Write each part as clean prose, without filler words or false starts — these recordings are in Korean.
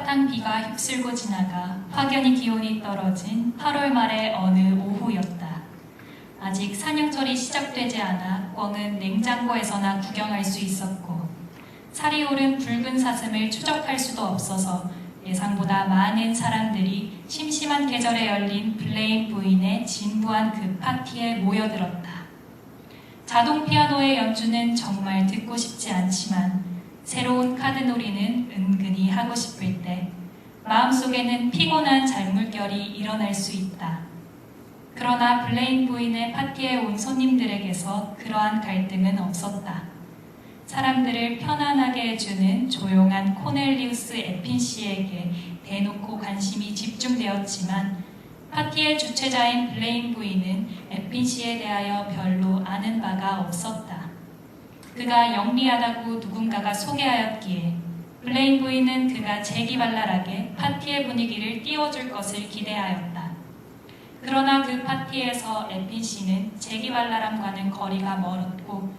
한바탕 비가 휩쓸고 지나가 확연히 기온이 떨어진 8월 말의 어느 오후였다. 아직 사냥철이 시작되지 않아 꿩은 냉장고에서나 구경할 수 있었고 살이 오른 붉은 사슴을 추적할 수도 없어서 예상보다 많은 사람들이 심심한 계절에 열린 블레인 부인의 진부한 그 파티에 모여들었다. 자동 피아노의 연주는 정말 듣고 싶지 않지만 새로운 카드놀이는 은근히 하고 싶을 때 마음속에는 피곤한 잔물결이 일어날 수 있다. 그러나 블레인 부인의 파티에 온 손님들에게서 그러한 갈등은 없었다. 사람들을 편안하게 해주는 조용한 코넬리우스 에핀 씨에게 대놓고 관심이 집중되었지만 파티의 주최자인 블레인 부인은 에핀 씨에 대하여 별로 아는 바가 없었다. 그가 영리하다고 누군가가 소개하였기에 블레인 부인은 그가 재기발랄하게 파티의 분위기를 띄워줄 것을 기대하였다. 그러나 그 파티에서 에핀 씨는 재기발랄함과는 거리가 멀었고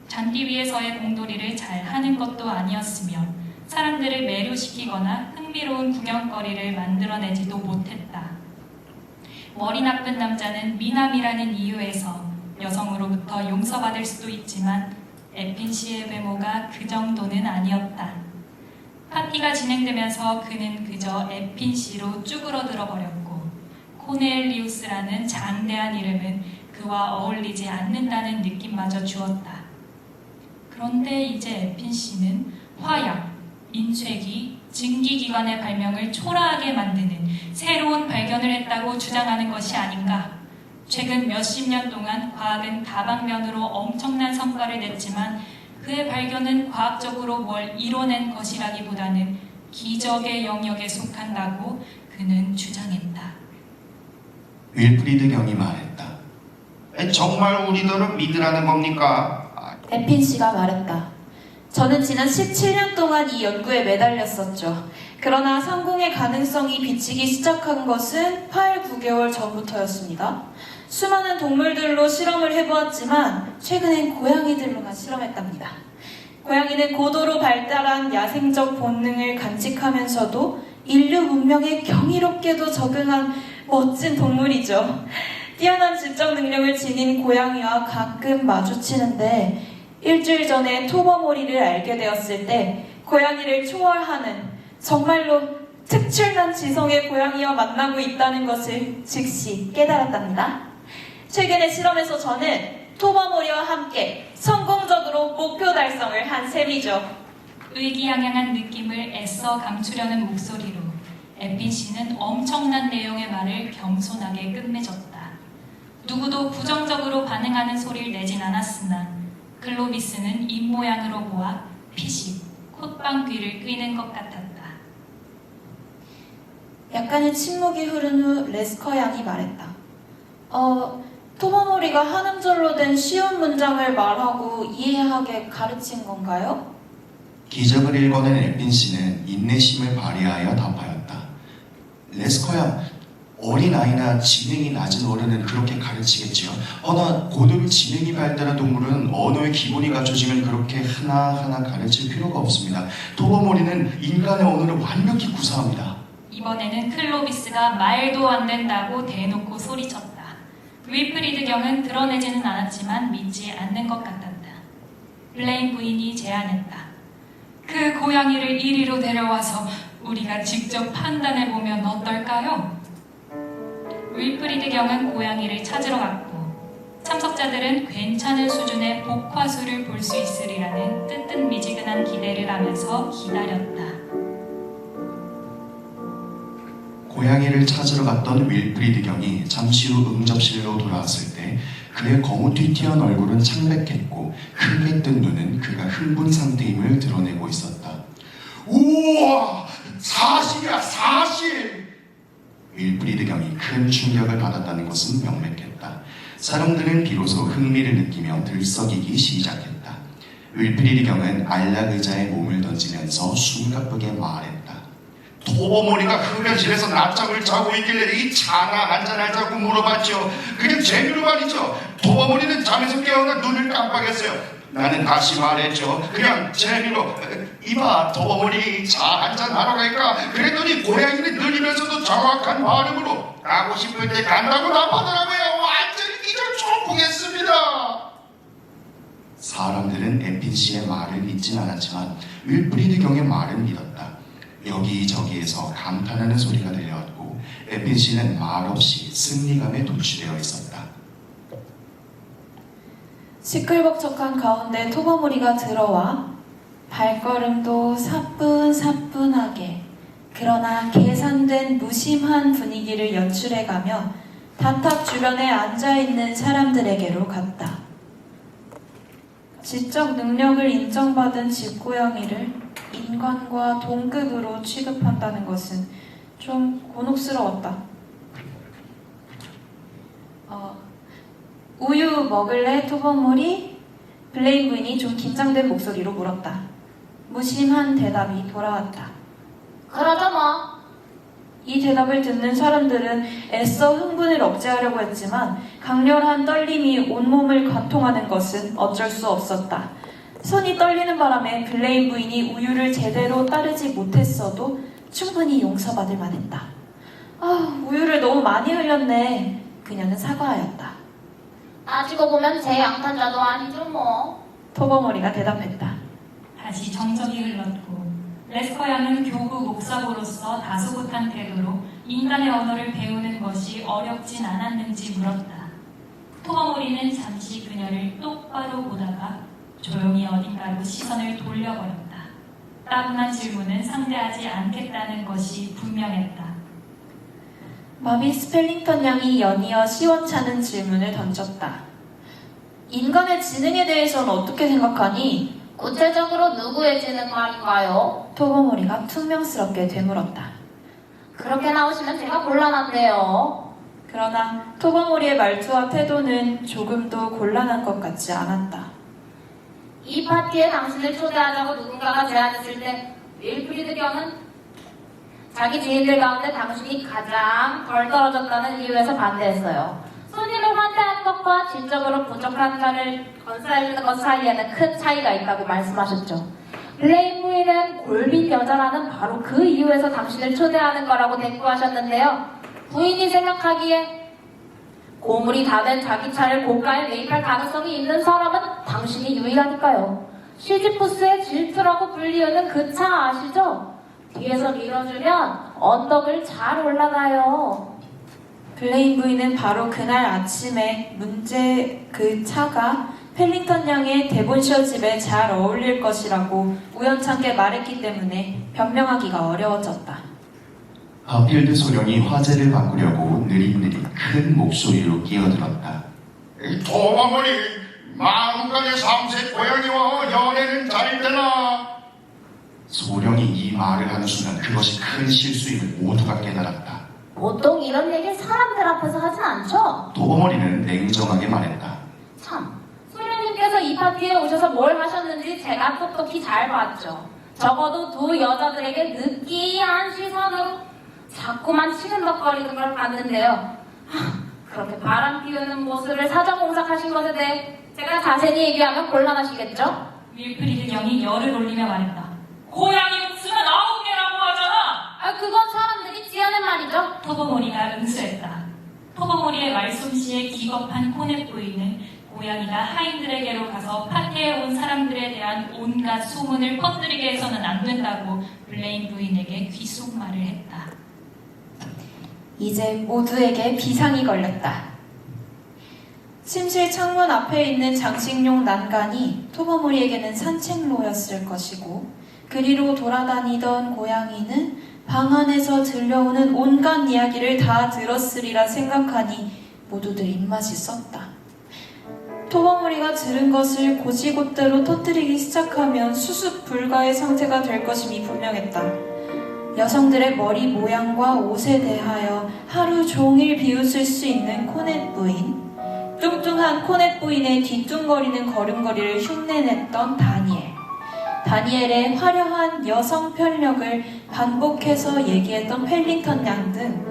잔디 위에서의 공놀이를 잘 하는 것도 아니었으며 사람들을 매료시키거나 흥미로운 구경거리를 만들어내지도 못했다. 머리 나쁜 남자는 미남이라는 이유에서 여성으로부터 용서받을 수도 있지만 에핀 씨의 외모가 그 정도는 아니었다. 파티가 진행되면서 그는 그저 에핀 씨로 쭈그러들어 버렸고 코넬리우스라는 장대한 이름은 그와 어울리지 않는다는 느낌마저 주었다. 그런데 이제 에핀 씨는 화약, 인쇄기, 증기기관의 발명을 초라하게 만드는 새로운 발견을 했다고 주장하는 것이 아닌가. 최근 몇십 년 동안 과학은 다방면으로 엄청난 성과를 냈지만 그의 발견은 과학적으로 뭘 이뤄낸 것이라기보다는 기적의 영역에 속한다고 그는 주장했다. 윌프리드 경이 말했다. 정말 우리들을 믿으라는 겁니까? 에핀 씨가 말했다. 저는 지난 17년 동안 이 연구에 매달렸었죠. 그러나 성공의 가능성이 비치기 시작한 것은 8, 9개월 전부터였습니다. 수많은 동물들로 실험을 해보았지만 최근엔 고양이들로만 실험했답니다. 고양이는 고도로 발달한 야생적 본능을 간직하면서도 인류 문명에 경이롭게도 적응한 멋진 동물이죠. 뛰어난 지적 능력을 지닌 고양이와 가끔 마주치는데 일주일 전에 토버모리를 알게 되었을 때 고양이를 초월하는 정말로 특출난 지성의 고양이와 만나고 있다는 것을 즉시 깨달았답니다. 최근의 실험에서 저는 토버모리와 함께 성공적으로 목표 달성을 한 셈이죠. 의기양양한 느낌을 애써 감추려는 목소리로 에핀 씨는 엄청난 내용의 말을 겸손하게 끝맺었다. 누구도 부정적으로 반응하는 소리를 내진 않았으나 클로비스는 입모양으로 보아 피식, 콧방귀를 뀌는 것 같았다. 약간의 침묵이 흐른 후 레스커 양이 말했다. 토버모리가 한 음절로 된 쉬운 문장을 말하고 이해하게 가르친 건가요? 기적을 읽어낸 에핀 씨는 인내심을 발휘하여 답하였다. 레스커야, 어린아이나 지능이 낮은 어른은 그렇게 가르치겠지요. 허나 고도로 지능이 발달한 동물은 언어의 기본이 갖춰지면 그렇게 하나하나 가르칠 필요가 없습니다. 토버모리는 인간의 언어를 완벽히 구사합니다. 이번에는 클로비스가 말도 안 된다고 대놓고 소리쳤다. 윌프리드 경은 드러내지는 않았지만 믿지 않는 것 같았다. 블레인 부인이 제안했다. 그 고양이를 이리로 데려와서 우리가 직접 판단해보면 어떨까요? 윌프리드 경은 고양이를 찾으러 갔고 참석자들은 괜찮은 수준의 복화수를 볼 수 있으리라는 뜨뜻미지근한 기대를 하면서 기다렸다. 고양이를 찾으러 갔던 윌프리드 경이 잠시 후 응접실로 돌아왔을 때 그의 거무튀튀한 얼굴은 창백했고 크게 뜬 눈은 그가 흥분 상태임을 드러내고 있었다. 우와! 사실이야, 사실! 윌프리드 경이 큰 충격을 받았다는 것은 명백했다. 사람들은 비로소 흥미를 느끼며 들썩이기 시작했다. 윌프리드 경은 안락 의자에 몸을 던지면서 숨가쁘게 말했다. 토버모리가 흡연실에서 낮잠을 자고 있길래 이 차나 한잔하자고 물어봤죠. 그게 재미로 말이죠. 토버모리는 잠에서 깨어나 눈을 깜빡했어요. 나는 다시 말했죠. 그냥 재미로 이봐 도버머리 차 한잔 하러 갈까? 그랬더니 고양이는 느리면서도 정확한 발음으로 가고 싶을 때 간다고 답하더라고요. 완전히 기절 초풍했습니다. 사람들은 에핀 씨의 말을 믿진 않았지만 윌프리드 경의 말을 믿었다. 여기저기에서 감탄하는 소리가 들려왔고 에핀 씨는 말없이 승리감에 돌취되어 있었다. 시끌벅적한 가운데 토버무리가 들어와 발걸음도 사뿐사뿐하게 그러나 계산된 무심한 분위기를 연출해가며 다탑 주변에 앉아있는 사람들에게로 갔다. 지적 능력을 인정받은 집고양이를 인간과 동급으로 취급한다는 것은 좀 곤혹스러웠다. 우유 먹을래? 토버몰이? 블레인 부인이 좀 긴장된 목소리로 물었다. 무심한 대답이 돌아왔다. 그러자 뭐. 이 대답을 듣는 사람들은 애써 흥분을 억제하려고 했지만 강렬한 떨림이 온몸을 관통하는 것은 어쩔 수 없었다. 손이 떨리는 바람에 블레인 부인이 우유를 제대로 따르지 못했어도 충분히 용서받을 만했다. 우유를 너무 많이 흘렸네. 그녀는 사과하였다. 따지고 보면 제 양탄자도 아니죠 뭐. 토버머리가 대답했다. 다시 정적이 흘렀고 레스커 양은 교구 목사부로서 다소곳한 태도로 인간의 언어를 배우는 것이 어렵진 않았는지 물었다. 토버모리는 잠시 그녀를 똑바로 보다가 조용히 어딘가로 시선을 돌려버렸다. 따분한 질문은 상대하지 않겠다는 것이 분명했다. 마비스 펠링턴 양이 연이어 시원찮은 질문을 던졌다. 인간의 지능에 대해서는 어떻게 생각하니? 구체적으로 누구의 지능 말인가요? 토버모리가 퉁명스럽게 되물었다. 그렇게 나오시면 제가 곤란한데요. 그러나 토버모리의 말투와 태도는 조금도 곤란한 것 같지 않았다. 이 파티에 당신을 초대하자고 누군가가 제안했을 때 윌프리드 경은 자기 지인들 가운데 당신이 가장 덜 떨어졌다는 이유에서 반대했어요. 손님을 환대하는 것과 지적으로 부족한 자를 건사해주는 것 사이에는 큰 차이가 있다고 말씀하셨죠. 블레인 부인은 골빈 여자라는 바로 그 이유에서 당신을 초대하는 거라고 대꾸하셨는데요. 부인이 생각하기에 고물이 다 된 자기 차를 고가에 매입할 가능성이 있는 사람은 당신이 유일하니까요. 시지푸스의 질투라고 불리우는 그 차 아시죠? 뒤에서 밀어주면 언덕을 잘 올라가요. 블레인 부인은 바로 그날 아침에 문제 그 차가 펠링턴 양의 데본셔 집에 잘 어울릴 것이라고 우연찮게 말했기 때문에 변명하기가 어려워졌다. 하필드 소령이 화제를 바꾸려고 느릿느릿 큰 목소리로 끼어들었다. 도버머리 마음간의 삼색 고양이와 연애는 잘 되나? 소령이 이 말을 하는 순간 그것이 큰 실수임을 모두가 깨달았다. 보통 이런 얘기를 사람들 앞에서 하진 않죠? 도버머리는 냉정하게 말했다. 참, 소령님께서 이 파티에 오셔서 뭘 하셨는지 제가 똑똑히 잘 봤죠. 적어도 두 여자들에게 느끼한 시선으로 자꾸만 치근덕거리는 걸 봤는데요. 그렇게 바람 피우는 모습을 사정공삭하신 것에 대해 제가 자세히 얘기하면 곤란하시겠죠? 윌프리드 경이 열을 올리며 말했다. 고양이 웃으면 9개라고 하잖아! 그건 사람들이 지어낸 말이죠. 토버모리가 응수했다. 토버모리의 말솜씨에 기겁한 코넷 부인은 고양이가 하인들에게로 가서 파티에 온 사람들에 대한 온갖 소문을 퍼뜨리게 해서는 안 된다고 블레인 부인에게 귓속말을 했다. 이제 모두에게 비상이 걸렸다. 침실 창문 앞에 있는 장식용 난간이 토버모리에게는 산책로였을 것이고 그리로 돌아다니던 고양이는 방 안에서 들려오는 온갖 이야기를 다 들었으리라 생각하니 모두들 입맛이 썼다. 토버모리가 들은 것을 고지곳대로 터뜨리기 시작하면 수습 불가의 상태가 될 것임이 분명했다. 여성들의 머리 모양과 옷에 대하여 하루 종일 비웃을 수 있는 코넷 부인, 뚱뚱한 코넷 부인의 뒤뚱거리는 걸음걸이를 흉내냈던 다니엘의 화려한 여성 편력을 반복해서 얘기했던 펠링턴 양 등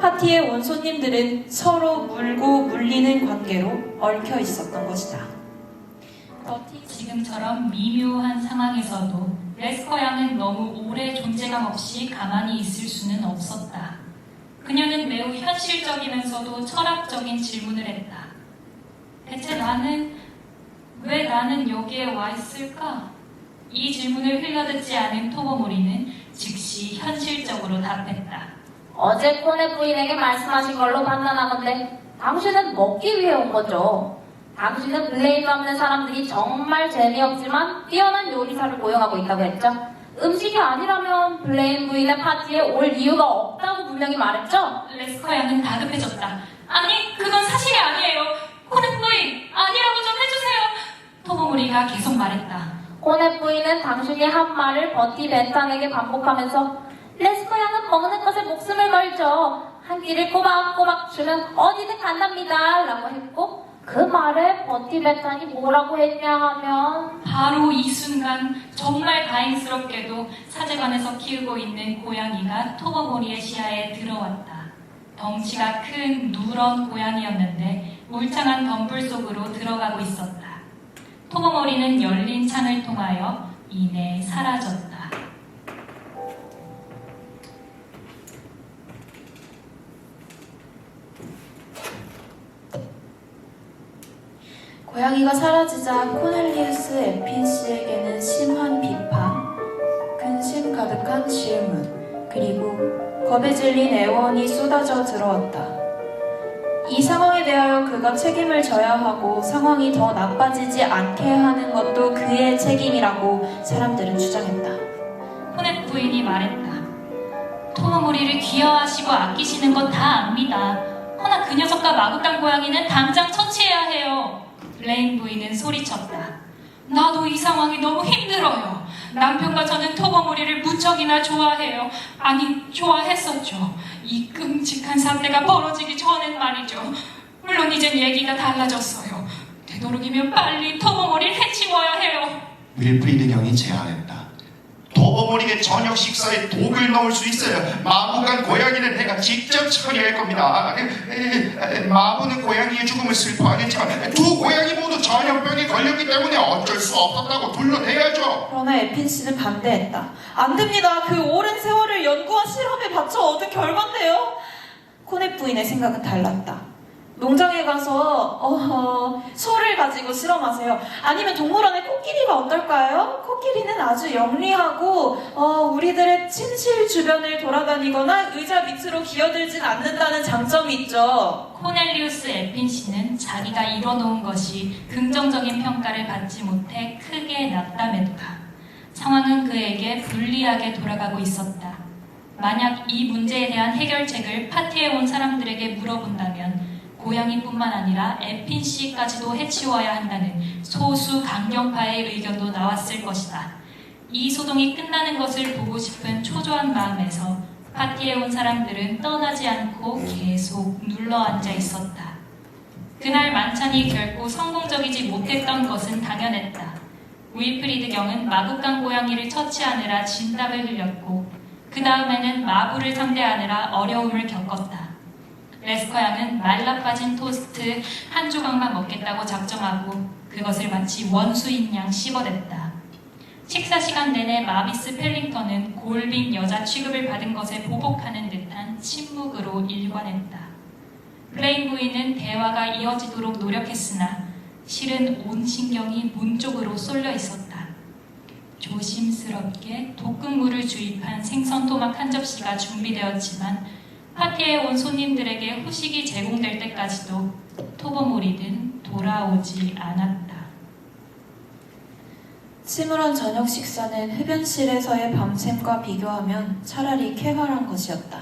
파티에 온 손님들은 서로 물고 물리는 관계로 얽혀 있었던 것이다. 지금처럼 미묘한 상황에서도 레스커 양은 너무 오래 존재감 없이 가만히 있을 수는 없었다. 그녀는 매우 현실적이면서도 철학적인 질문을 했다. 대체 왜 나는 여기에 와 있을까? 이 질문을 흘려듣지 않은 토모모리는 즉시 현실적으로 답했다. 어제 코네 부인에게 말씀하신 걸로 판단하건대 당신은 먹기 위해 온 거죠. 당신은 블레임 없는 사람들이 정말 재미없지만 뛰어난 요리사를 고용하고 있다고 했죠. 음식이 아니라면 블레임 부인의 파티에 올 이유가 없다고 분명히 말했죠. 레스커 양은 다급해졌다. 아니, 그건 사실이 아니에요. 코네 부인, 아니라고 좀 해주세요. 토모모리가 계속 말했다. 코네 부인은 당신이 한 말을 버티 벤탄에게 반복하면서 레스커 양은 먹는 것에 목숨을 걸죠. 한 끼를 꼬박꼬박 주면 어디든 간답니다 라고 했고 그 말에 버티 벤탄이 뭐라고 했냐 하면 바로 이 순간 정말 다행스럽게도 사제관에서 키우고 있는 고양이가 토모모리의 시야에 들어왔다. 덩치가 큰 누런 고양이였는데 울창한 덤불 속으로 들어가고 있었다. 토모모리는 열린 창을 통하여 이내 사라졌다. 고양이가 사라지자 코넬리우스 에핀 씨에게는 심한 비판, 근심 가득한 질문, 그리고 겁에 질린 애원이 쏟아져 들어왔다. 이 상황에 대하여 그가 책임을 져야 하고 상황이 더 나빠지지 않게 하는 것도 그의 책임이라고 사람들은 주장했다. 코네 부인이 말했다. 토모모리를 귀여워하시고 아끼시는 건 다 압니다. 허나 그 녀석과 마구간 고양이는 당장 처치해야 해요. 블레인 부인은 소리쳤다. 나도 이 상황이 너무 힘들어요. 남편과 저는 토모모리를 무척이나 좋아해요. 아니, 좋아했었죠. 이 끔찍한 사태가 벌어지기 전엔 말이죠. 물론 이젠 얘기가 달라졌어요. 되도록이면 빨리 토모모리를 해치워야 해요. 윌프리드 경이 제안했다. 토모모리의 저녁 식사에 독을 넣을 수 있어요. 마부간 고양이는 내가 직접 처리할 겁니다. 마부는 고양이의 죽음을 슬퍼하겠지만 두 고양이 모두 전염병에 걸렸기 때문에 어쩔 수 없었다고 둘러대야죠. 그러나 에핀 씨는 반대했다. 안 됩니다. 그 오랜 세월을 연구와 실험에 바쳐 얻은 결과인데요. 코네 부인의 생각은 달랐다. 농장에 가서 소를 가지고 실험하세요. 아니면 동물원의 코끼리가 어떨까요? 코끼리는 아주 영리하고 우리들의 침실 주변을 돌아다니거나 의자 밑으로 기어들진 않는다는 장점이 있죠. 코넬리우스 에핀 씨는 자기가 이뤄놓은 것이 긍정적인 평가를 받지 못해 크게 낙담했다. 상황은 그에게 불리하게 돌아가고 있었다. 만약 이 문제에 대한 해결책을 파티에 온 사람들에게 물어본다면 고양이뿐만 아니라 에핀 씨까지도 해치워야 한다는 소수 강경파의 의견도 나왔을 것이다. 이 소동이 끝나는 것을 보고 싶은 초조한 마음에서 파티에 온 사람들은 떠나지 않고 계속 눌러앉아 있었다. 그날 만찬이 결코 성공적이지 못했던 것은 당연했다. 윌프리드 경은 마구간 고양이를 처치하느라 진땀을 흘렸고 그 다음에는 마부를 상대하느라 어려움을 겪었다. 레스커 양은 말라빠진 토스트 한 조각만 먹겠다고 작정하고 그것을 마치 원수인 양 씹어댔다. 식사 시간 내내 마비스 펠링턴은 골빈 여자 취급을 받은 것에 보복하는 듯한 침묵으로 일관했다. 블레인 부인은 대화가 이어지도록 노력했으나 실은 온 신경이 문 쪽으로 쏠려 있었다. 조심스럽게 볶음물을 주입한 생선 토막 한 접시가 준비되었지만 파티에 온 손님들에게 후식이 제공될 때까지도 토모모리는 돌아오지 않았다. 침울한 저녁 식사는 흡연실에서의 밤샘과 비교하면 차라리 쾌활한 것이었다.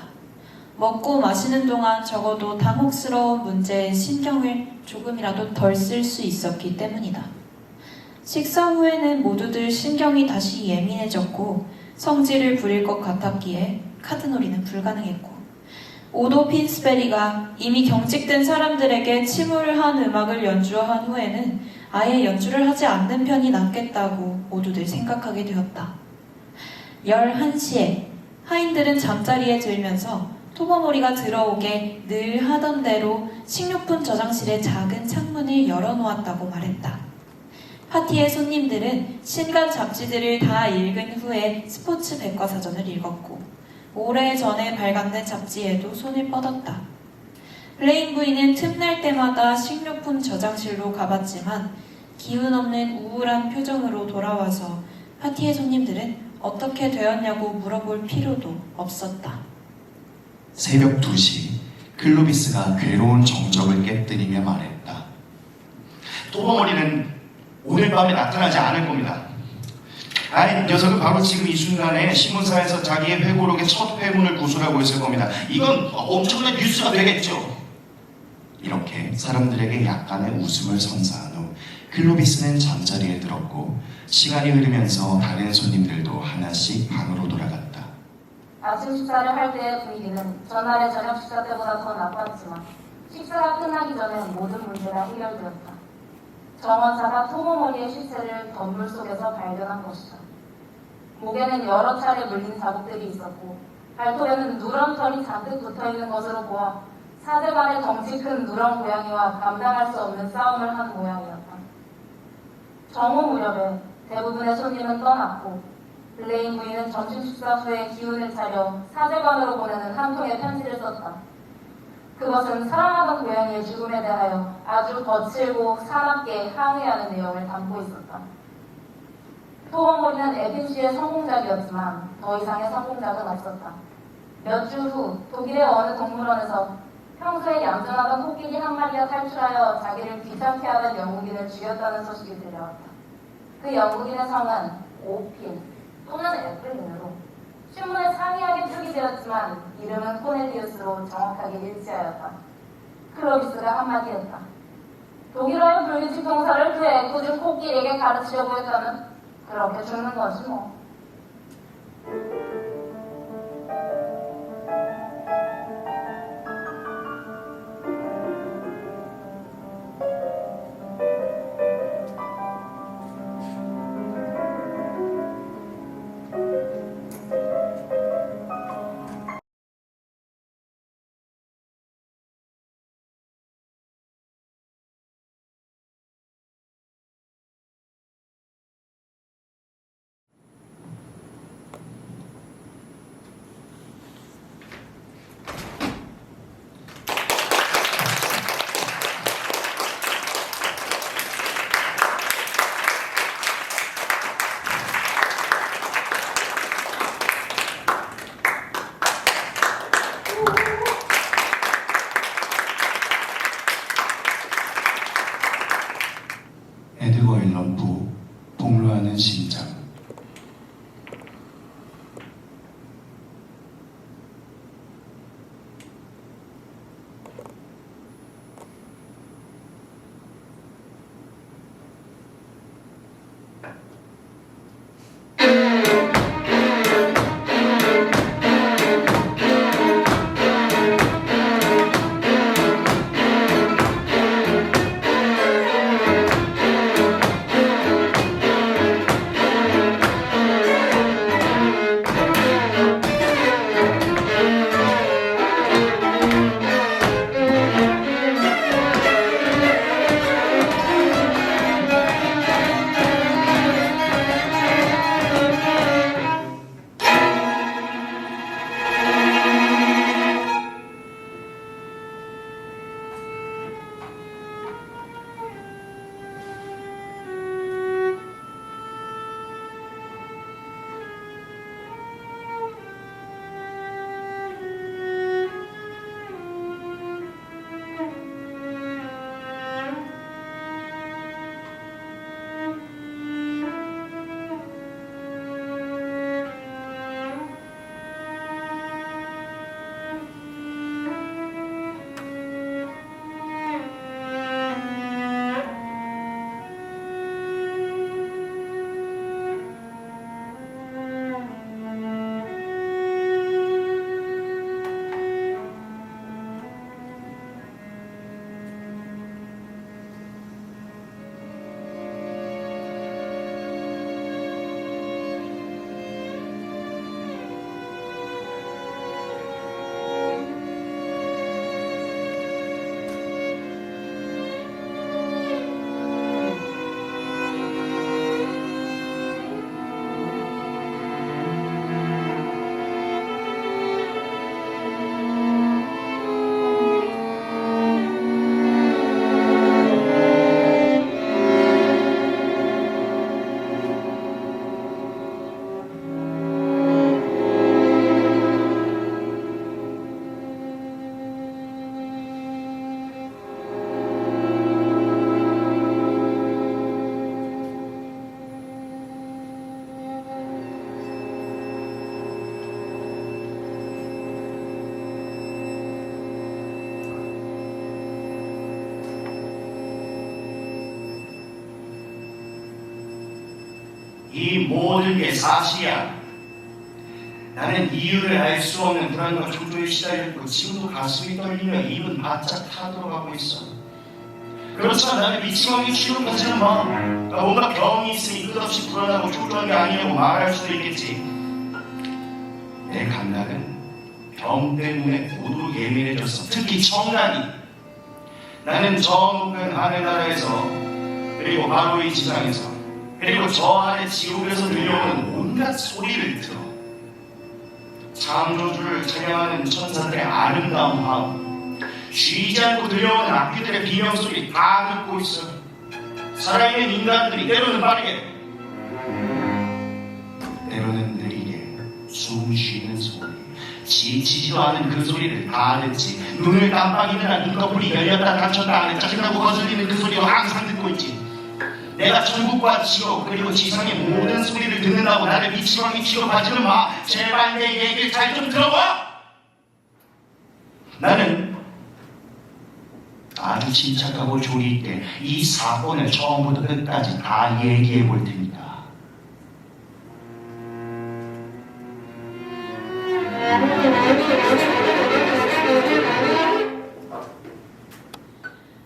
먹고 마시는 동안 적어도 당혹스러운 문제에 신경을 조금이라도 덜 쓸 수 있었기 때문이다. 식사 후에는 모두들 신경이 다시 예민해졌고 성질을 부릴 것 같았기에 카드놀이는 불가능했고 오도 핀스베리가 이미 경직된 사람들에게 침울한 음악을 연주한 후에는 아예 연주를 하지 않는 편이 낫겠다고 모두들 생각하게 되었다. 11시에 하인들은 잠자리에 들면서 토모모리가 들어오게 늘 하던 대로 식료품 저장실의 작은 창문을 열어놓았다고 말했다. 파티의 손님들은 신간 잡지들을 다 읽은 후에 스포츠 백과사전을 읽었고 오래전에 발간된 잡지에도 손을 뻗었다. 블레인 부인은 틈날 때마다 식료품 저장실로 가봤지만 기운 없는 우울한 표정으로 돌아와서 파티의 손님들은 어떻게 되었냐고 물어볼 필요도 없었다. 새벽 2시 클로비스가 괴로운 정적을 깨뜨리며 말했다. 토버머리는 오늘 밤에 나타나지 않을 겁니다. 아이, 녀석은 바로 지금 이 순간에 신문사에서 자기의 회고록의 첫 회문을 구술하고 있을 겁니다. 이건 엄청난 뉴스가 되겠죠. 이렇게 사람들에게 약간의 웃음을 선사한 후 클로비스는 잠자리에 들었고 시간이 흐르면서 다른 손님들도 하나씩 방으로 돌아갔다. 아침 식사를 할 때의 분위기는 전날의 저녁 식사 때보다 더 나빴지만 식사가 끝나기 전에 모든 문제가 해결되었다. 정원사가 토모머리의 시체를 덤물 속에서 발견한 것이다. 목에는 여러 차례 물린 자국들이 있었고 발톱에는 누런 털이 잔뜩 붙어있는 것으로 보아 사제반의 덩치 큰 누런 고양이와 감당할 수 없는 싸움을 한 모양이었다. 정오 무렵에 대부분의 손님은 떠났고 블레인 부인은 점심 식사 후에 기운을 차려 사제반으로 보내는 한 통의 편지를 썼다. 그것은 사랑하던 고양이의 죽음에 대하여 아주 거칠고 사납게 항의하는 내용을 담고 있었다. 토버머리는 에빈 씨의 성공작이었지만 더 이상의 성공작은 없었다. 몇 주 후 독일의 어느 동물원에서 평소에 얌전하던 코끼리 한 마리가 탈출하여 자기를 귀찮게 하던 영국인을 죽였다는 소식이 들려왔다. 그 영국인의 성은 오핀 또는 애플린으로 신문에 상이하게 표기되었지만 이름은 코넬리우스로 정확하게 일치하였다. 클로비스가 한마디 했다. 독일어의 불규칙 동사를 그 애꿎은 코끼리에게 가르치려고 했다는 그렇게 죽는 거지 뭐. 이 모든 게 사실이야. 나는 이유를 알 수 없는 불안과 초조에 시달렸고 지금도 가슴이 떨리며 입은 바짝 타들어가고 있어. 그렇지만 나는 미치광이 취급하지는 마. 뭔가 병이 있으니 끝없이 불안하고 초조한 게 아니라고 말할 수도 있겠지. 내 감각은 병 때문에 고도로 예민해졌어. 특히 청각이. 나는 저 높은 하늘나라에서 그리고 바로 이 지상에서 그리고 저 아래 지옥에서 들려오는 온갖 소리를 들어. 창조주를 찬양하는 천사들의 아름다운 마음, 쉬지 않고 들려오는 악기들의 비명소리 다 듣고 있어. 살아있는 인간들이 때로는 빠르게, 때로는 느리게 숨 쉬는 소리, 지치지도 않은 그 소리를 다 듣지. 눈을 깜빡이느라 눈꺼풀이 열렸다 닫혔다 하는 짜증나고 거슬리는 그 소리도 항상 듣고 있지. 내가 천국과 지옥 그리고 지상의 모든 소리를 듣는다고 나를 미치광이 취급하지는 마. 제발 내 얘기를 잘 좀 들어봐. 나는 아주 침착하고 조리 있게 이 사건을 처음부터 끝까지 다 얘기해 볼 테니까.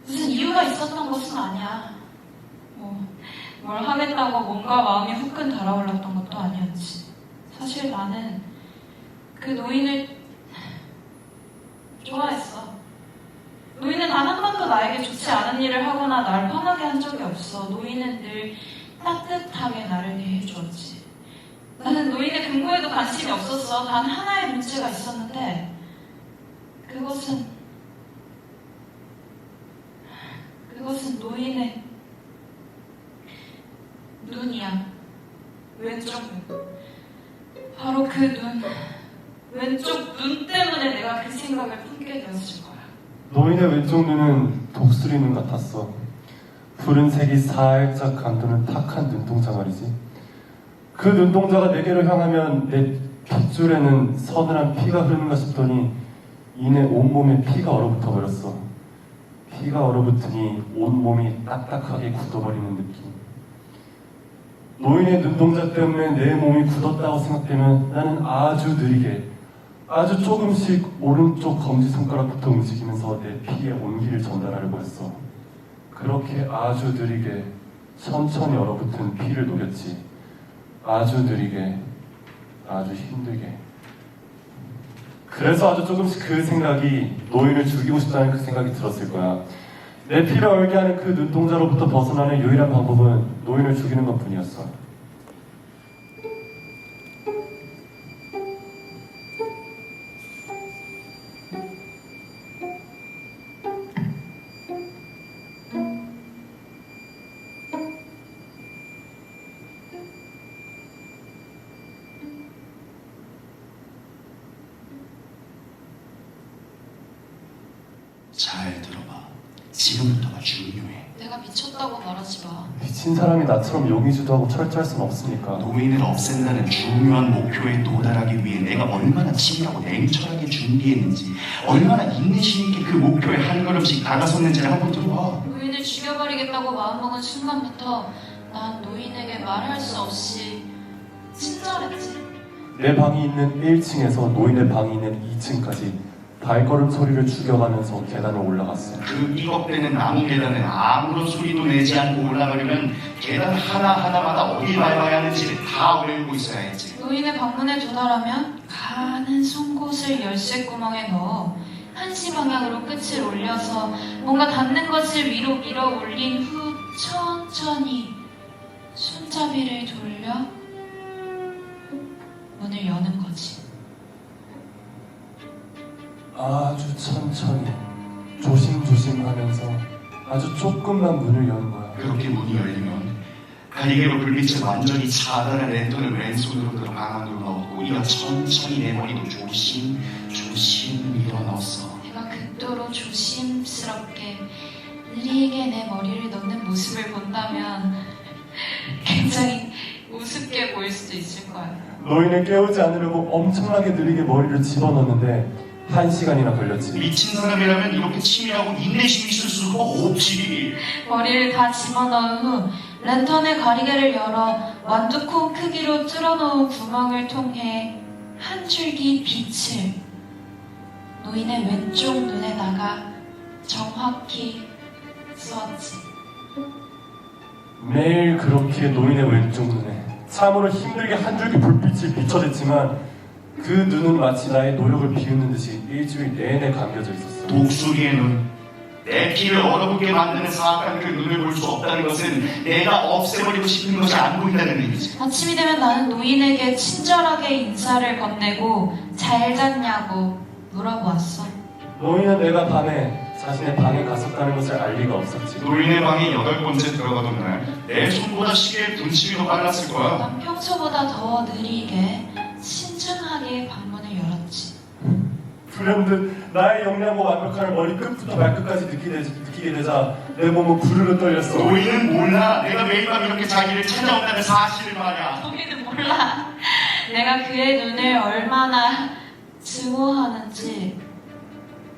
무슨 이유가 있었던 것은 아니야. 뭘 하겠다고 뭔가 마음이 후끈 달아올랐던 것도 아니었지. 사실 나는 그 노인을 좋아했어. 노인은 단 한 번도 나에게 좋지 않은 일을 하거나 날 화나게 한 적이 없어. 노인은 늘 따뜻하게 나를 대해주었지. 나는 노인의 금고에도 관심이 없었어. 단 하나의 문제가 있었는데 그것은 노인의 눈이야. 왼쪽 눈. 바로 그 눈. 왼쪽 눈 때문에 내가 그 생각을 품게 되었을 거야. 노인의 왼쪽 눈은 독수리 눈 같았어. 푸른색이 살짝 감도는 탁한 눈동자 말이지. 그 눈동자가 내게로 향하면 내 핏줄에는 서늘한 피가 흐르는가 싶더니 이내 온몸에 피가 얼어붙어 버렸어. 피가 얼어붙으니 온몸이 딱딱하게 굳어버리는 느낌. 노인의 눈동자 때문에 내 몸이 굳었다고 생각되면 나는 아주 느리게, 아주 조금씩 오른쪽 검지손가락부터 움직이면서 내 피에 온기를 전달하려고 했어. 그렇게 아주 느리게 천천히 얼어붙은 피를 녹였지. 아주 느리게, 아주 힘들게. 그래서 아주 조금씩 그 생각이, 노인을 죽이고 싶다는 그 생각이 들었을 거야. 내 피를 얼게 하는 그 눈동자로부터 벗어나는 유일한 방법은 노인을 죽이는 것 뿐이었어. 잘 들어봐. 지금부터가 중요해. 내가 미쳤다고 말하지 마. 미친 사람이 나처럼 용의주도 하고 철저할 순 없으니까. 노인을 없앤다는 중요한 목표에 도달하기 위해 내가 얼마나 치밀하고 냉철하게 준비했는지, 얼마나 인내심 있게 그 목표에 한 걸음씩 다가섰는지를 한번 들어봐. 노인을 죽여버리겠다고 마음먹은 순간부터 난 노인에게 말할 수 없이 친절했지. 내 방이 있는 1층에서 노인의 방이 있는 2층까지 발걸음 소리를 죽여가면서 계단을 올라갔어. 그 삐걱대는 나무 계단은 아무런 소리도 내지 않고 올라가려면 계단 하나하나마다 어디 밟아야 하는지를 다 외우고 있어야 했지. 노인의 방문에 도달하면 가는 송곳을 열쇠 구멍에 넣어 한시 방향으로 끝을 올려서 뭔가 닿는 것을 위로 밀어 올린 후 천천히 손잡이를 돌려 문을 여는 거지. 아주 천천히 조심조심 하면서 아주 조금만 문을 여는 거야. 그렇게 문이 열리면 가리개로 불빛을 완전히 차단한 랜턴을 왼손으로 들어 방 안으로 넣었고 이어 천천히 내 머리도 조심 밀어 넣었어. 내가 극도로 조심스럽게 느리게 내 머리를 넣는 모습을 본다면 굉장히 우습게 보일 수도 있을 거야. 노인을 깨우지 않으려고 엄청나게 느리게 머리를 집어넣는데 1시간이나 걸렸지. 미친 사람이라면 이렇게 치밀하고 인내심이 있을 수가 없지. 머리를 다 집어넣은 후 랜턴의 가리개를 열어 완두콩 크기로 뚫어놓은 구멍을 통해 한 줄기 빛을 노인의 왼쪽 눈에다가 정확히 쏘았지. 매일 그렇게 노인의 왼쪽 눈에 참으로 힘들게 한 줄기 불빛이 비춰댔지만 그 눈은 마치 나의 노력을 비웃는 듯이 일주일 내내 감겨져 있었어. 독수리의 눈, 내 피를 얼어붙게 만드는 사악한 그 눈을 볼 수 없다는 것은 내가 없애버리고 싶은 것이 안 보인다는 의미지. 아침이 되면 나는 노인에게 친절하게 인사를 건네고 잘 잤냐고 물어보았어. 노인은 내가 밤에 자신의 방에 갔었다는 것을 알 리가 없었지. 노인의 방에 8번째 들어가던 날, 내 손보다 시계의 분침이 더 빨랐을 거야. 난 평소보다 더 느리게 신중하게 방문을 열었지. 불현듯 나의 역량과 완벽함을 머리 끝부터 발끝까지 느끼게 되자 내 몸은 부르르 떨렸어. 노인은 몰라. 내가 매일 밤 이렇게 자기를 찾아온다는 사실을 말이야. 노인은 몰라. 내가 그의 눈을 얼마나 증오하는지,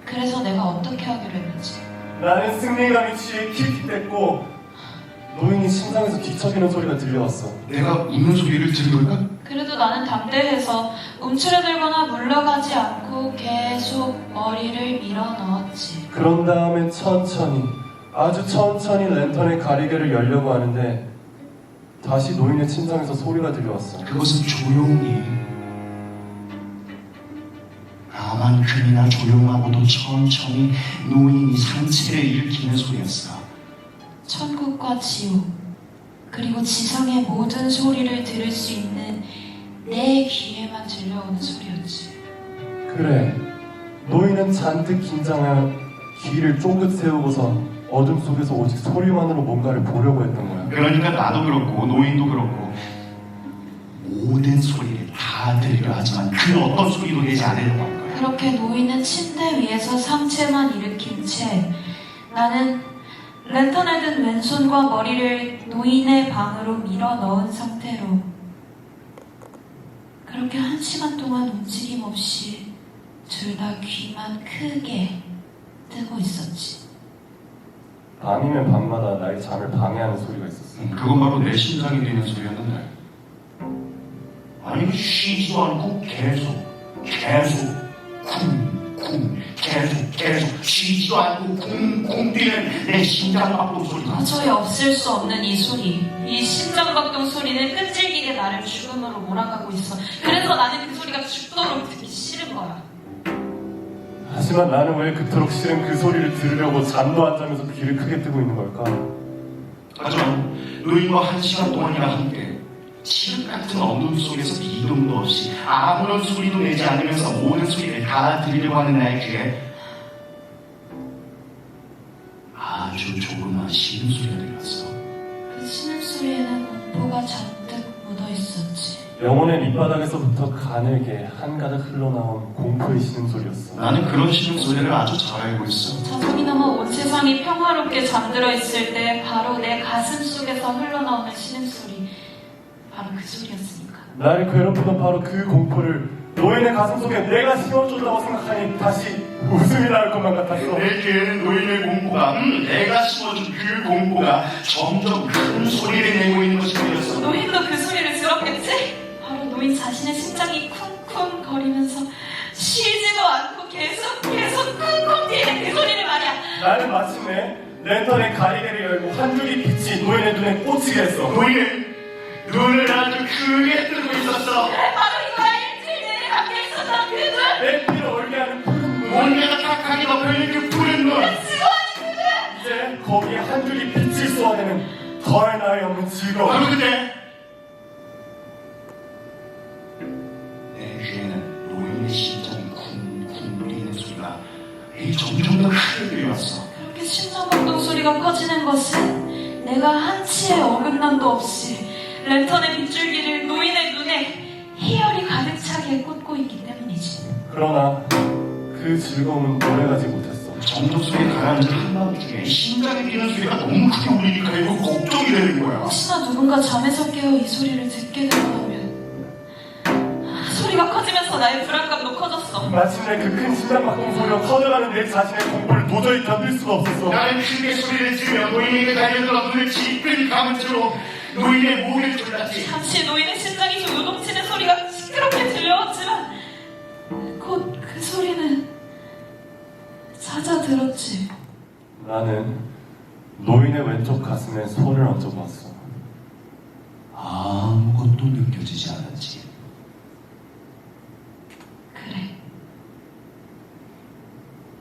그래서 내가 어떻게 하기로 했는지. 나는 승리감이 취해 킥킥댔고 노인이 심장에서 뒤척이는 소리가 들려왔어. 내가 웃는 소리를 들을까? 그래도 나는 담대해서 움츠러들거나 물러가지 않고 계속 머리를 밀어 넣었지. 그런 다음에 천천히, 아주 천천히 랜턴의 가리개를 열려고 하는데 다시 노인의 심장에서 소리가 들려왔어. 그것은 조용히, 나만큼이나 조용하고도 천천히 노인이 상체를 일으키는 소리였어. 천국과 지옥, 그리고 지상의 모든 소리를 들을 수 있는 내 귀에만 들려오는 소리였지. 그래, 노인은 잔뜩 긴장하여 귀를 쫑긋 세우고서 어둠 속에서 오직 소리만으로 뭔가를 보려고 했던 거야. 그러니까 나도 그렇고 노인도 그렇고 모든 소리를 다 들으려 하지만 그 어떤 소리도 내지 않으려고 한 거야. 그렇게 노인은 침대 위에서 상체만 일으킨 채 나는 랜턴에 든 왼손과 머리를 노인의 방으로 밀어 넣은 상태로 그렇게 1시간 동안 움직임 없이 둘 다 귀만 크게 뜨고 있었지. 밤이면 밤마다 나의 잠을 방해하는 소리가 있었어. 그건 바로 내 심장이 뛰는 소리였는데. 아니 쉬지도 않고 계속 쿵쿵 계속 쉬지도 않고 쿵쿵 뛰는 내 심장박동 소리가 도저히 없앨 수 없는 이 소리, 이 심장박동 소리는 끈질기게 나를 죽음으로 몰아가고 있어. 그래서 나는 그 소리가 죽도록 듣기 싫은 거야. 하지만 나는 왜 그토록 싫은 그 소리를 들으려고 잠도 안 자면서 귀를 크게 뜨고 있는 걸까? 하지만 노인과 1시간 동안이나 함께 칠흑 같은 어둠 속에서 미동도 없이 아무런 소리도 내지 않으면서 모든 소리를 다 들으려고 하는 나의 귀에 아주 조그만 신음소리가 들렸어. 그 신음소리에는 공포가 잔뜩 묻어있었지. 영혼의 밑바닥에서부터 가늘게 한가득 흘러나온 공포의 신음소리였어. 나는 그런 신음소리를 아주 잘 알고 있어. 자정이 넘어 온 세상이 평화롭게 잠들어 있을 때 바로 내 가슴 속에서 흘러나오는 신음소리, 바로 그 소리였으니까. 나를 괴롭히던 바로 그 공포를 노인의 가슴 속에 내가 심어줬다고 생각하니 다시 웃음이 나올 것만 같았어. 내 귀에는 노인의 공포가 내가 심어준 그 공포가 점점 큰 소리를 내고 있는 것이 보였어. 노인도 그 소리를 들었겠지? 바로 노인 자신의 심장이 쿵쿵 거리면서 쉬지도 않고 계속 쿵쿵 뛰는 그 소리를 말이야. 나는 마침내 랜턴의 가리개를 열고 한 줄기 빛이 노인의 눈에 꽂히게 했어. 노인은 눈을 아주 크게 뜨고 있었어. 바로 이거야. 일주일 내내 감겨 있었던 그 눈. 내 피를 얼게 하는 푸른 눈. 온갖 탁하게 덮여있는 그 푸른 눈. 이제 거기에 한 줄기 빛을 쏘아내는 더할 나위 없는 즐거움. 바로 그때 내 귀에는 노인의 심장이 쿵쿵 울리는 소리가 점점 더 크게 들려왔어. 그렇게 심장박동 소리가 커지는 것은 내가 한치의 어긋남도 없이 랜턴의 빗줄기를 노인의 눈에 희열이 가득 차게 꽂고 있기 때문이지. 그러나 그 즐거움은 오래가지 못했어. 점점 속에 가라앉은 한마음중에 심장이 뛰는 소리가 너무 크게 울리니까 이거 걱정이 되는 거야. 혹시나 누군가 잠에서 깨어 이 소리를 듣게 된다면 소리가 커지면서 나의 불안감도 커졌어. 마침내 그 큰 심장박동 소리와 커져가는 내 자신의 공포를 도저히 견딜 수가 없었어. 나는 크게 소리를 지르며 노인에게 달려들어 눈을 지끈 감은 채로 노인의 목을 졸랐지. 잠시 노인의 심장이 요동치는 소리가 시끄럽게 들려왔지만 곧 그 소리는 잦아들었지. 나는 노인의 왼쪽 가슴에 손을 얹어보았어. 아무것도 느껴지지 않았지. 그래.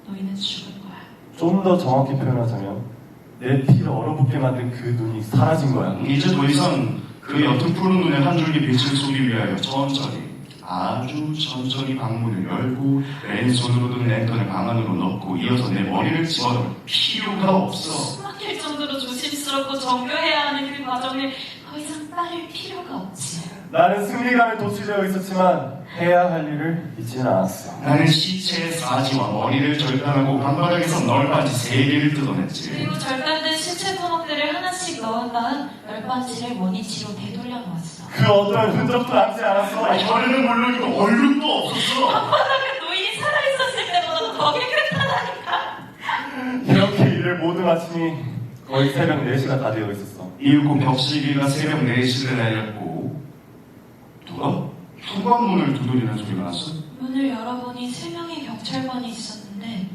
노인은 죽은 거야. 좀 더 정확히 표현하자면 내 피를 얼어붙게 만든 그 눈이 사라진 거야. 이제 더 이상 그 옅은 푸른 눈에 한 줄기 빛을 쏘기 위하여 천천히 아주 천천히 방문을 열고 왼손으로 든 랜턴을 방 안으로 넣고 이어서 내 머리를 집어넣을 필요가 없어. 숨막힐 정도로 조심스럽고 정교해야 하는 그 과정을 더 이상 따를 필요가 없지. 나는 승리감에 도취되어 있었지만 해야 할 일을 잊지는 않았어. 나는 시체의 사지와 머리를 절단하고 방바닥에서 널빤지 3개를 뜯어냈지. 그리고 절단된 신체 토막들을 하나씩 넣은 다음 열반지를 원위치로 되돌려 놓았어. 그 어떤 흔적도 남지 않았어. 혈흔은 물론이고 얼룩도 없었어. 방바닥은 노인이 살아있었을 때보다 더 깨끗하다니까. 이렇게 일을 모두 마치니 거의 새벽 4시가 다 되어 있었어. 이윽고 벽실기가 새벽 4시를 날렸고 누가? 현관문을 두드리는 소리가 났어. 문을 열어보니 3명의 경찰관이 있었는데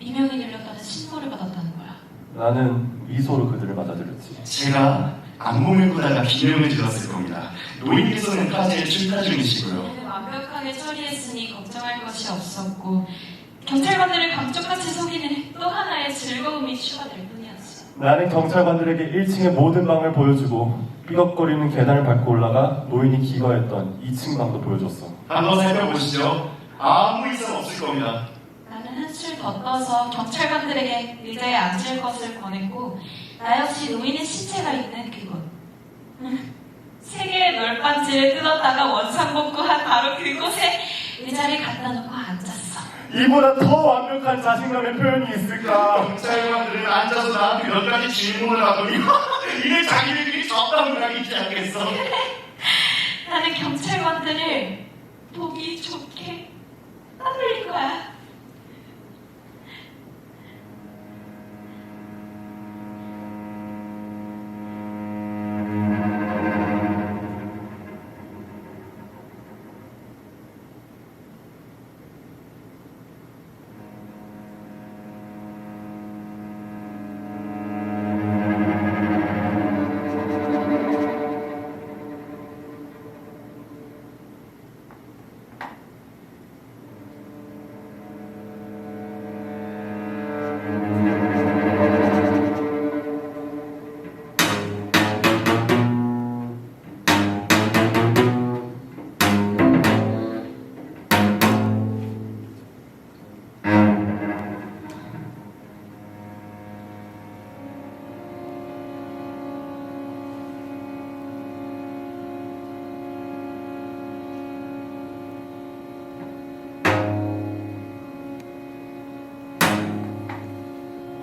비명이 들렸다는 신고를 받았다는 거야. 나는 미소로 그들을 받아들였지. 제가 안몸을 보다가 비명을 질렀을 겁니다. 노인께서는 타지에 출타 중이시고요. 일을 완벽하게 처리했으니 걱정할 것이 없었고 경찰관들을 감쪽같이 속이는 또 하나의 즐거움이 추가될 뿐이었어. 나는 경찰관들에게 1층의 모든 방을 보여주고 삐걱거리는 계단을 밟고 올라가 노인이 기거했던 2층 방도 보여줬어. 한번 살펴보시죠. 아무 이상 없을 겁니다. 나는 한술 더 떠서 경찰관들에게 의자에 앉을 것을 권했고 나 역시 노인의 시체가 있는 그곳 3개의 널빤지를 뜯었다가 원상복구한 바로 그곳에 의자를 갖다 놓고 앉았어. 이보다 더 완벽한 자신감의 표현이 있을까? 경찰관들은 앉아서 나한테 몇 가지 질문을 하더니 이제 자기들끼리 적당을 하기 시작했어. 나는 경찰관들을 보기 좋게 따돌린 거야.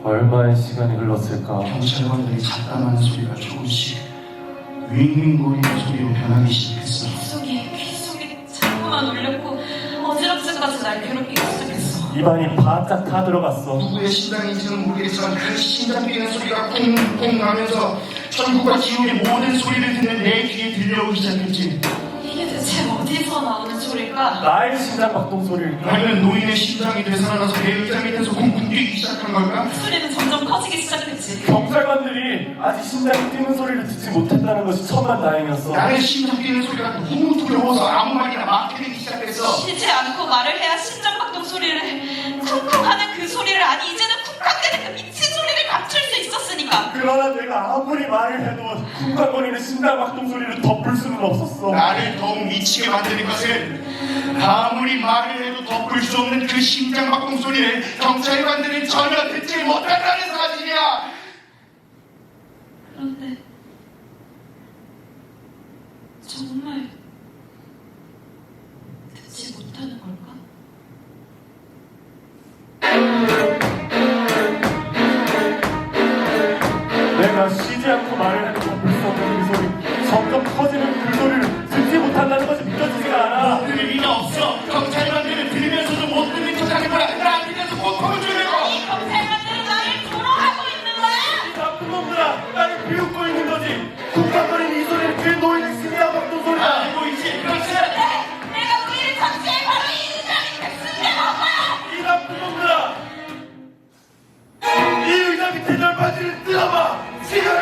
얼마의 시간이 흘렀을까? 경찰관들이 잡담하는 소리가 조금씩 윙윙거리는 소리로 변하기 시작했어. 귓속에 자꾸만 울렸고 어지럽지까지 날 괴롭히기 시작했어. 입안이 바짝 타 들어갔어. 누구의 심장인지는 모르겠지만 그 심장 뛰는 소리가 콩콩 나면서 천국과 지옥의 모든 소리를 듣는 내 귀에 들려오기 시작했지. 이게 대체 어디서 나오는 소리일까? 나의 심장박동 소리를 아니면 노인의 심장이 되살아나서 내 의자 밑에서 쿵쿵 뛰기 시작한 걸까? 그 소리는 점점 커지기 시작했지. 경찰관들이 아직 심장이 뛰는 소리를 듣지 못했다는 것이 천만다행이었어. 나의 심장 뛰는 소리가 너무 두려워서 아무 말이나 막 해대기 시작했어. 쉬지 않고 말을 해야 심장박동 소리를 쿵쿵하는 그 소리를 아니 이제는 쿵쾅대는 그 미친 소리를 감출 수 있었으니까. 그러나 내가 아무리 말을 해도 쿵쾅거리는 심장박동 소리를 덮을 수는 없었어. 나를 더욱 미치게 만드는 것은 아무리 말을 해도 덮을 수 없는 그 심장박동 소리를 경찰관들은 전혀 듣지 못한다는 사실이야. 그런데 정말 듣지 못하는 걸까? 내가 쉬지 않고 말을 해도 덮을 수 없는 그 소리, 점점 커지는 그 소리를 듣지 못한다는 것이 믿겨지지가 않아. 들을 리가 없어. 경찰관들은 들으면서도 비웃고 있는 거지. 쿵쾅거리는 이 소리는 그 노인의 심장 박동 소리야. 알고 있지? 그렇지. 내가 우리를 정치에 바로 이 의장이 됐습니다, 엄마! 이 나쁜 놈들아. 이 의자 밑에 널 바지를 뜯어봐. 지금